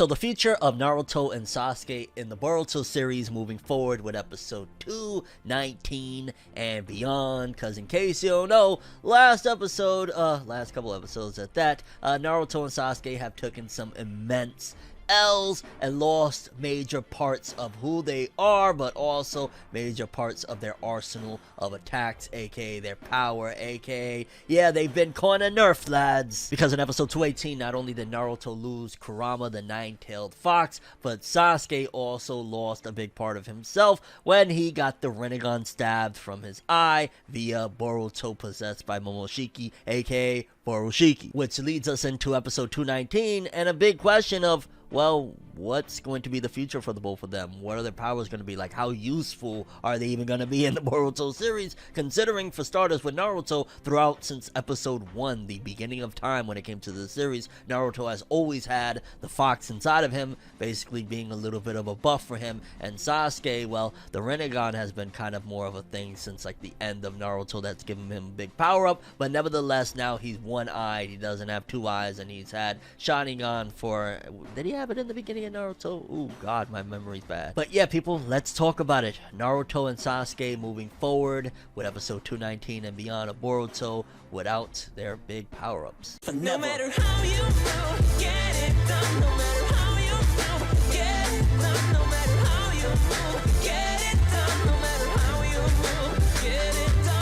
So the future of Naruto and Sasuke in the Boruto series moving forward with episode 219 and beyond, because in case you don't know, last couple episodes at that, Naruto and Sasuke have taken some immense L's and lost major parts of who they are, but also major parts of their arsenal of attacks, aka their power, aka, yeah, they've been kinda nerfed, lads. Because in episode 218, not only did Naruto lose Kurama, the nine-tailed fox, but Sasuke also lost a big part of himself when he got the Rinnegan stabbed from his eye via Boruto possessed by Momoshiki, aka Boroshiki. Which leads us into episode 219 and a big question of, well, what's going to be the future for the both of them? What are their powers going to be? Like, how useful are they even going to be in the Boruto series? Considering, for starters, with Naruto, throughout since episode 1, the beginning of time when it came to the series, Naruto has always had the fox inside of him, basically being a little bit of a buff for him. And Sasuke, well, the Rinnegan has been kind of more of a thing since, like, the end of Naruto that's given him a big power-up. But nevertheless, now he's one-eyed. He doesn't have two eyes, and he's had Sharingan for... Did he have it in the beginning of Naruto? Oh god, my memory's bad. But yeah, people, let's talk about it. Naruto and Sasuke moving forward with episode 219 and beyond of Boruto without their big power-ups. No matter how you move, get it done. No matter how you move, get it done. No matter how you move, get it done. No matter how you move, get it done.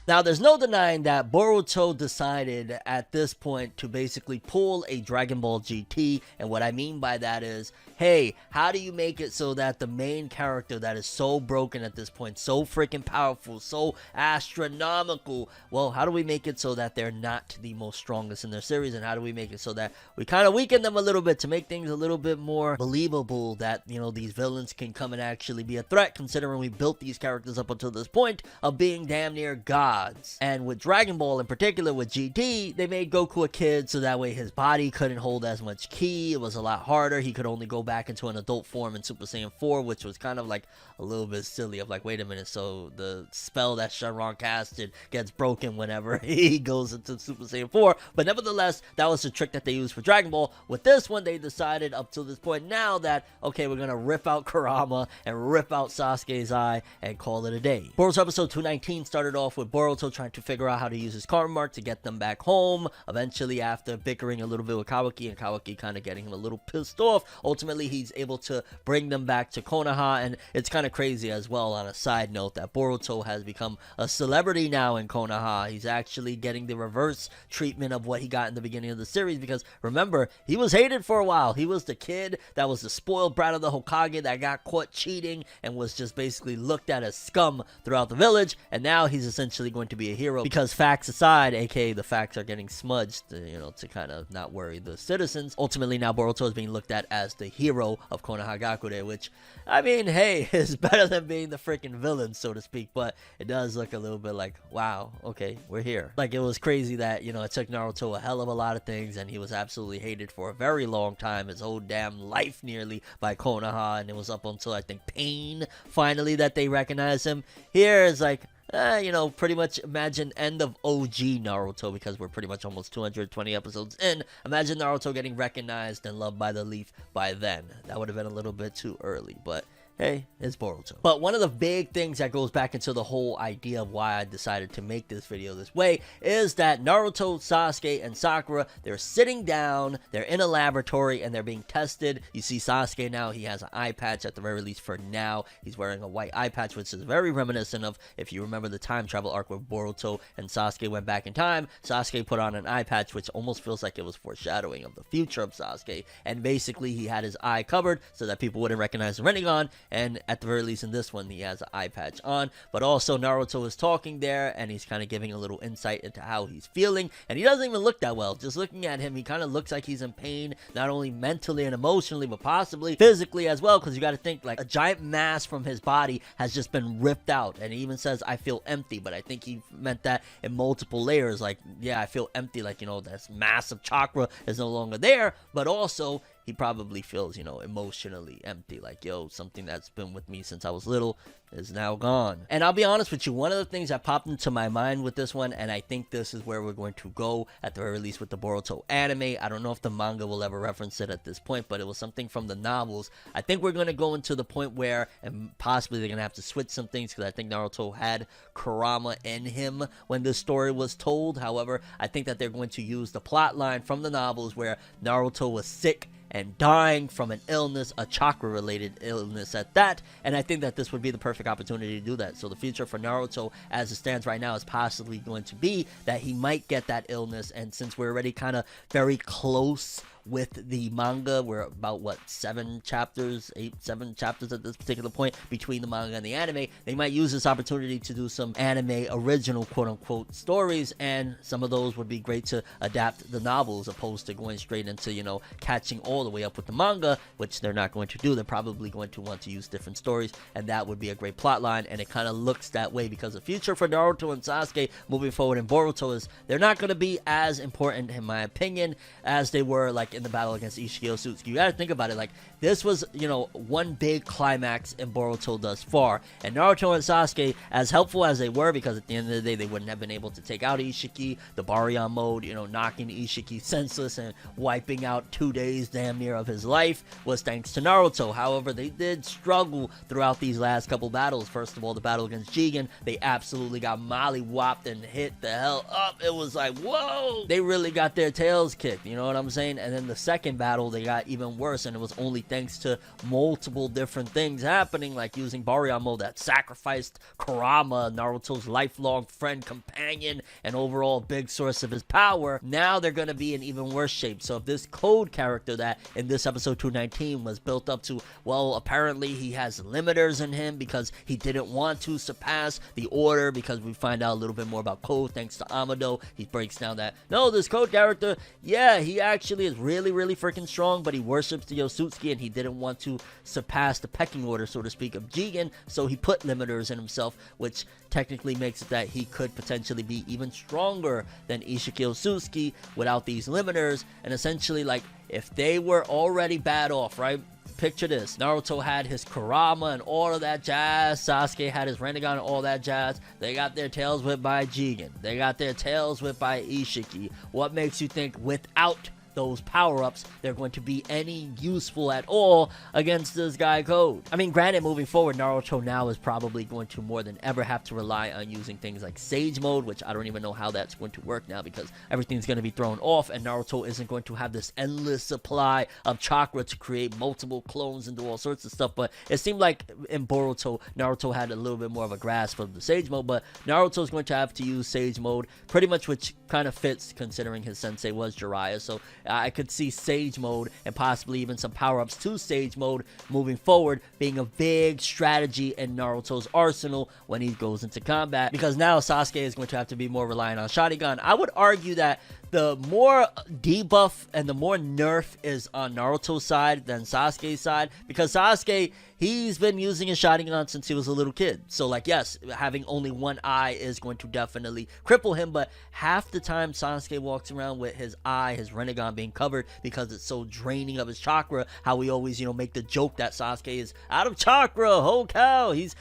Now, there's no denying that Boruto decided at this point to basically pull a Dragon Ball GT, and what I mean by that is, hey, how do you make it so that the main character that is so broken at this point, so freaking powerful, so astronomical, well, how do we make it so that they're not the most strongest in their series, and how do we make it so that we kind of weaken them a little bit to make things a little bit more believable that, you know, these villains can come and actually be a threat, considering we built these characters up until this point of being damn near gods. And with Dragon Ball in particular, with GT, they made Goku a kid so that way his body couldn't hold as much ki. It was a lot harder. He could only go back into an adult form in Super Saiyan 4, which was kind of like a little bit silly of like, wait a minute, so the spell that Shenron casted gets broken whenever he goes into Super Saiyan 4. But nevertheless, that was the trick that they used for Dragon Ball. With this one, they decided up to this point now that, okay, we're gonna rip out Kurama and rip out Sasuke's eye and call it a day. Boruto episode 219 started off with Boruto trying to figure out how to use his karma mark to get them back home. Eventually, after bickering a little bit with Kawaki and Kawaki kind of getting him a little pissed off, ultimately he's able to bring them back to Konoha. And it's kind of crazy as well, on a side note, that Boruto has become a celebrity now in Konoha. He's actually getting the reverse treatment of what he got in the beginning of the series, because remember, he was hated for a while. He was the kid that was the spoiled brat of the Hokage that got caught cheating and was just basically looked at as scum throughout the village, and now he's essentially going to be a hero, because facts aside, aka the facts are getting smudged, you know, to kind of not worry the citizens. Ultimately, now Boruto is being looked at as the hero of Konohagakure, which, I mean, hey, is better than being the freaking villain, so to speak, but it does look a little bit like, wow, okay, we're here. Like, it was crazy that, you know, it took Naruto a hell of a lot of things, and he was absolutely hated for a very long time, his whole damn life nearly, by Konoha, and it was up until, I think, Pain, finally, that they recognized him. Here is like, you know, pretty much imagine end of OG Naruto, because we're pretty much almost 220 episodes in. Imagine Naruto getting recognized and loved by the Leaf by then. That would have been a little bit too early, but hey, it's Boruto. But one of the big things that goes back into the whole idea of why I decided to make this video this way is that Naruto, Sasuke, and Sakura, they're sitting down, they're in a laboratory, and they're being tested. You see Sasuke now, he has an eye patch at the very least for now. He's wearing a white eye patch, which is very reminiscent of, if you remember the time travel arc where Boruto and Sasuke went back in time, Sasuke put on an eye patch, which almost feels like it was foreshadowing of the future of Sasuke. And basically, he had his eye covered so that people wouldn't recognize the Rinnegan. And at the very least in this one, he has an eye patch on. But also Naruto is talking there, and he's kind of giving a little insight into how he's feeling. And he doesn't even look that well. Just looking at him, he kind of looks like he's in pain, not only mentally and emotionally, but possibly physically as well. Because you got to think, like, a giant mass from his body has just been ripped out. And he even says, I feel empty. But I think he meant that in multiple layers. Like, yeah, I feel empty. Like, you know, this massive chakra is no longer there. But also, he probably feels, you know, emotionally empty. Like, yo, something that's been with me since I was little is now gone. And I'll be honest with you, one of the things that popped into my mind with this one, and I think this is where we're going to go at the very least with the Boruto anime. I don't know if the manga will ever reference it at this point, but it was something from the novels. I think we're going to go into the point where, and possibly they're going to have to switch some things, because I think Naruto had Kurama in him when this story was told. However, I think that they're going to use the plot line from the novels where Naruto was sick and dying from an illness, a chakra-related illness at that, and I think that this would be the perfect opportunity to do that. So the future for Naruto, as it stands right now, is possibly going to be that he might get that illness, and since we're already kind of very close with the manga, we're about, what, 7 chapters at this particular point between the manga and the anime, they might use this opportunity to do some anime original quote-unquote stories, and some of those would be great to adapt the novels, opposed to going straight into, you know, catching all the way up with the manga, which they're not going to do. They're probably going to want to use different stories, and that would be a great plot line, and it kind of looks that way because the future for Naruto and Sasuke moving forward in Boruto is they're not going to be as important, in my opinion, as they were, like, in the battle against Ishiki Otsutsuki. You gotta think about it, like, this was, you know, one big climax in Boruto thus far, and Naruto and Sasuke, as helpful as they were, because at the end of the day they wouldn't have been able to take out Ishiki, the Baryon mode, you know, knocking Ishiki senseless and wiping out 2 days damn near of his life, was thanks to Naruto. However, they did struggle throughout these last couple battles. First of all, the battle against Jigen, they absolutely got molly-whopped and hit the hell up. It was like, whoa, they really got their tails kicked, you know what I'm saying? And then the second battle, they got even worse, and it was only thanks to multiple different things happening, like using Baryon mode that sacrificed Kurama, Naruto's lifelong friend, companion, and overall big source of his power. Now they're going to be in even worse shape. So if this Code character that in this episode 219 was built up to, well, apparently he has limiters in him because he didn't want to surpass the order, because we find out a little bit more about Code thanks to Amado. He breaks down that, no, this Code character, yeah, he actually is really freaking strong, but he worships the Otsutsuki, and he didn't want to surpass the pecking order, so to speak, of Jigen, so he put limiters in himself, which technically makes it that he could potentially be even stronger than Ishiki Otsutsuki without these limiters. And essentially, like, if they were already bad off, right? Picture this, Naruto had his Kurama and all of that jazz, Sasuke had his Rinnegan and all that jazz, they got their tails whipped by Jigen, they got their tails whipped by Ishiki. What makes you think without those power-ups they're going to be any useful at all against this guy Code? I mean, granted, moving forward, Naruto now is probably going to more than ever have to rely on using things like Sage Mode, which I don't even know how that's going to work now, because everything's going to be thrown off, and Naruto isn't going to have this endless supply of chakra to create multiple clones and do all sorts of stuff. But it seemed like in Boruto, Naruto had a little bit more of a grasp of the Sage Mode, but Naruto's going to have to use Sage Mode pretty much, which kind of fits considering his sensei was Jiraiya. So I could see Sage Mode and possibly even some power-ups to Sage Mode moving forward being a big strategy in Naruto's arsenal when he goes into combat, because now Sasuke is going to have to be more reliant on Sharingan. I would argue that the more debuff and the more nerf is on Naruto's side than Sasuke's side, because Sasuke, he's been using his Sharingan since he was a little kid. So, like, yes, having only one eye is going to definitely cripple him, but half the time Sasuke walks around with his eye, his Rinnegan being covered, because it's so draining of his chakra. How we always, you know, make the joke that Sasuke is out of chakra, oh cow, he's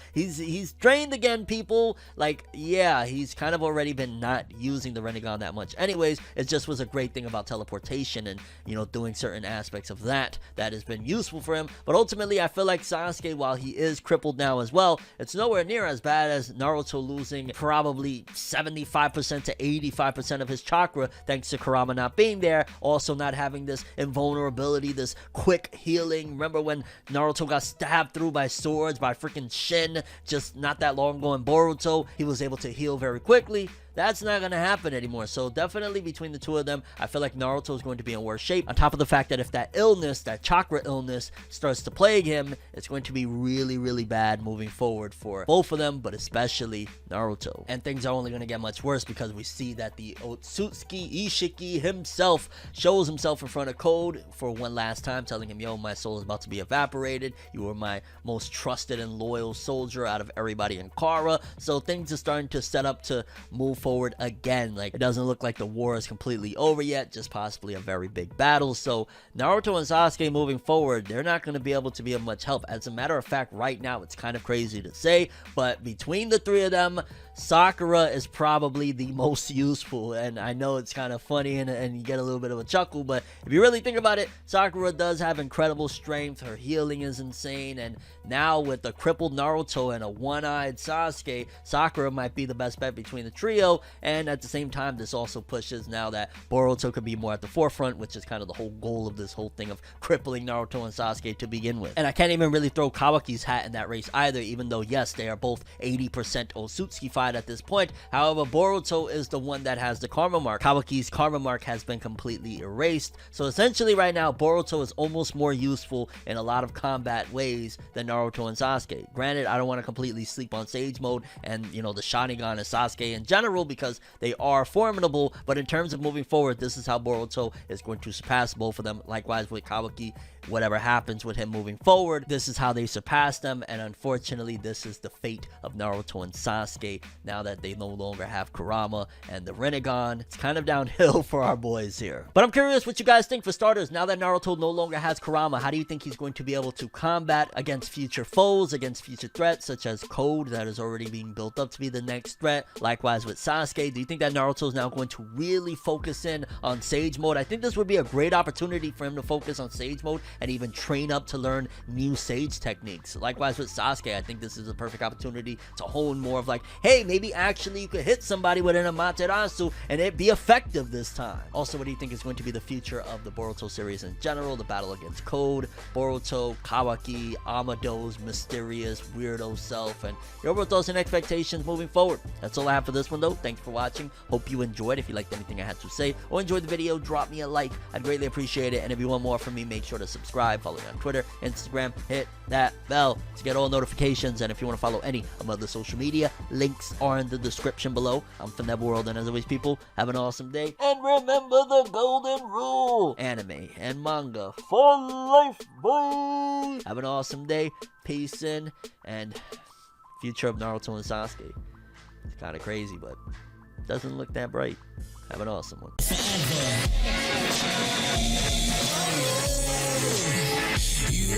drained again, people. Like, yeah, he's kind of already been not using the Rinnegan that much anyways. It just was a great thing about teleportation and, you know, doing certain aspects of that has been useful for him. But ultimately, I feel like Sasuke, while he is crippled now as well, it's nowhere near as bad as Naruto losing probably 75% to 85% of his chakra thanks to Kurama not being there, also not having this invulnerability, this quick healing. Remember when Naruto got stabbed through by swords by freaking Shin just not that long ago in Boruto? He was able to heal very quickly. That's not going to happen anymore. So definitely between the two of them, I feel like Naruto is going to be in worse shape. On top of the fact that if that illness, that chakra illness, starts to plague him, it's going to be really bad moving forward for both of them, but especially Naruto. And things are only going to get much worse because we see that the Otsutsuki Ishiki himself shows himself in front of Code for one last time, telling him, yo, my soul is about to be evaporated. You were my most trusted and loyal soldier out of everybody in Kara. So things are starting to set up to move forward again. Like, it doesn't look like the war is completely over yet, just possibly a very big battle. So Naruto and Sasuke moving forward, they're not going to be able to be of much help. As a matter of fact, right now, it's kind of crazy to say, but between the three of them, Sakura is probably the most useful. And I know it's kind of funny and you get a little bit of a chuckle, but if you really think about it, Sakura does have incredible strength. Her healing is insane, and now with the crippled Naruto and a one-eyed Sasuke, Sakura might be the best bet between the trio. And at the same time, this also pushes now that Boruto could be more at the forefront, which is kind of the whole goal of this whole thing of crippling Naruto and Sasuke to begin with. And I can't even really throw Kawaki's hat in that race either, even though yes, they are both 80% Otsutsuki-fied at this point. However, Boruto is the one that has the karma mark. Kawaki's karma mark has been completely erased. So essentially right now, Boruto is almost more useful in a lot of combat ways than Naruto and Sasuke. Granted, I don't want to completely sleep on Sage Mode and, you know, the Sharingan and Sasuke in general, because they are formidable, but in terms of moving forward, this is how Boruto is going to surpass both of them. Likewise with Kawaki, whatever happens with him moving forward, this is how they surpass them. And unfortunately, this is the fate of Naruto and Sasuke now that they no longer have Kurama and the Rinnegan. It's kind of downhill for our boys here. But I'm curious what you guys think. For starters, now that Naruto no longer has Kurama, how do you think he's going to be able to combat against future foes, against future threats such as Code that is already being built up to be the next threat? Likewise with Sasuke, do you think that Naruto is now going to really focus in on Sage Mode? I think this would be a great opportunity for him to focus on Sage Mode and even train up to learn new Sage techniques. Likewise with Sasuke, I think this is a perfect opportunity to hone more of like, hey, maybe actually you could hit somebody with an Amaterasu and it be effective this time. Also, what do you think is going to be the future of the Boruto series in general? The battle against Code, Boruto, Kawaki, Amado's mysterious weirdo self, and your overall thoughts and expectations moving forward. That's all I have for this one though. Thanks for watching. Hope you enjoyed. If you liked anything I had to say or enjoyed the video, drop me a like. I'd greatly appreciate it. And if you want more from me, make sure to subscribe, follow me on Twitter, Instagram, hit that bell to get all notifications. And if you want to follow any of my other social media, links are in the description below. I'm ForneverWorld, and as always, people, have an awesome day. And remember the golden rule: anime and manga for life, boy. Have an awesome day. Peace in, and future of Naruto and Sasuke. It's kind of crazy, but doesn't look that bright. Have an awesome one. You